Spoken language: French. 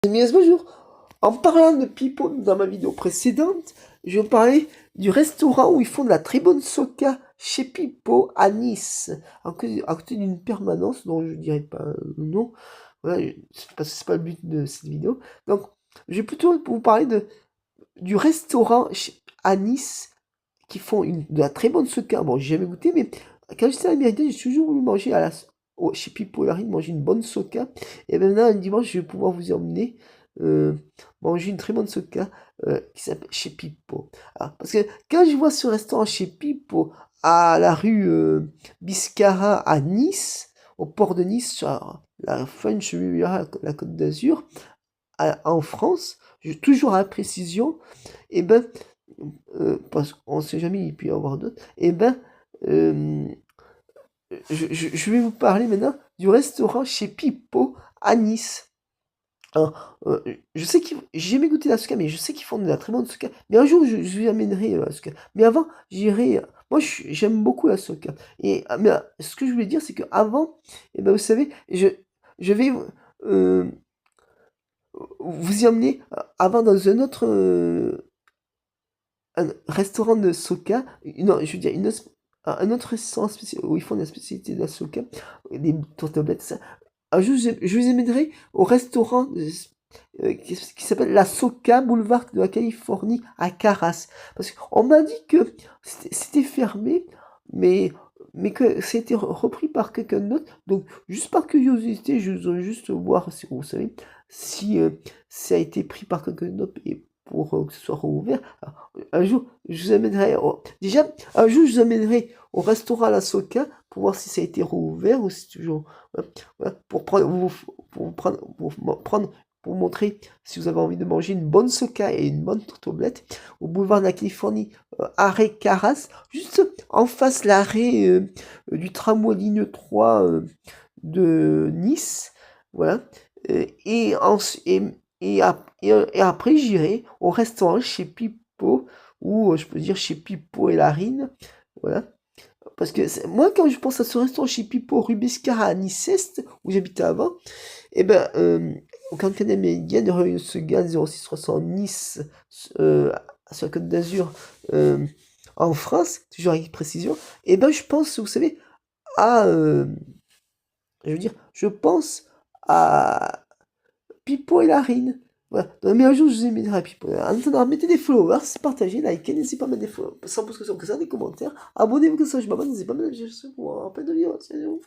Amis, bonjour. En parlant de Pipo dans ma vidéo précédente, je vais vous parler du restaurant où ils font de la très bonne soca chez Pipo à Nice, à côté d'une permanence dont je ne dirai pas le nom. Voilà, parce que c'est pas le but de cette vidéo. Donc, je vais plutôt vous parler du restaurant à Nice qui font de la très bonne soca. Bon, j'ai jamais goûté, mais quand j'étais à l'Amérique, j'ai toujours voulu manger chez Pipo Larry, manger une bonne soca. Et maintenant, un dimanche, je vais pouvoir vous y emmener euh, manger une très bonne soca qui s'appelle chez Pipo. Alors, parce que quand je vois ce restaurant chez Pipo à la rue Biscara à Nice, au port de Nice, sur la French Riviera, la Côte d'Azur, en France, toujours à la précision, et ben, parce qu'on ne sait jamais, il peut y avoir d'autres, et ben, euh, je vais vous parler maintenant du restaurant chez Pipo à Nice. Alors, je sais j'ai jamais goûté la souka, mais je sais qu'ils font de la très bonne souka. Mais un jour, je lui amènerai la souka. Mais avant, j'irai. Moi, j'aime beaucoup la souka. Mais ce que je voulais dire, c'est qu'avant, eh ben, vous savez, je vais vous y emmener avant dans un restaurant de soca. Non, je veux dire, un autre restaurant où ils font la spécialité de la soca, des tourteaux ça. Un jour, je vous amènerai au restaurant qui s'appelle la Soca Boulevard de la Californie à Carras. Parce qu'on m'a dit que c'était fermé, mais, mais que c'était repris par quelqu'un d'autre. Donc, juste par curiosité, je voudrais juste voir si vous savez si ça a été pris par quelqu'un d'autre et pour que ce soit rouvert. Alors, un jour, je vous amènerai. Déjà, un jour, je vous amènerai au restaurant à la Soca pour voir si ça a été rouvert ou si toujours. Voilà, pour montrer si vous avez envie de manger une bonne soca et une bonne tourtablette au boulevard de la Californie, arrêt Carras, juste en face l'arrêt du tramway ligne 3 de Nice, voilà. Et, et après j'irai au restaurant chez Pipo, ou je peux dire chez Pipo et Larine, voilà. Parce que moi, quand je pense à ce restaurant chez Pipo, rue Biscara à Nice-Est, où j'habitais avant, et ben, au canton américain, rue Seguin 0660 Nice, sur la Côte d'Azur, en France, toujours avec précision, et ben, je pense, vous savez, à, je veux dire, je pense à Pipo et Larine. Voilà. Dans les meilleurs jours, je vous inviterai à Pipo. En attendant, mettez des followers, partagez, likez, n'hésitez pas à mettre des followers, 100% que ça, des commentaires. Abonnez-vous que ça, je m'abonne, n'hésitez pas à mettre des pour un rappel de vidéo. Salut.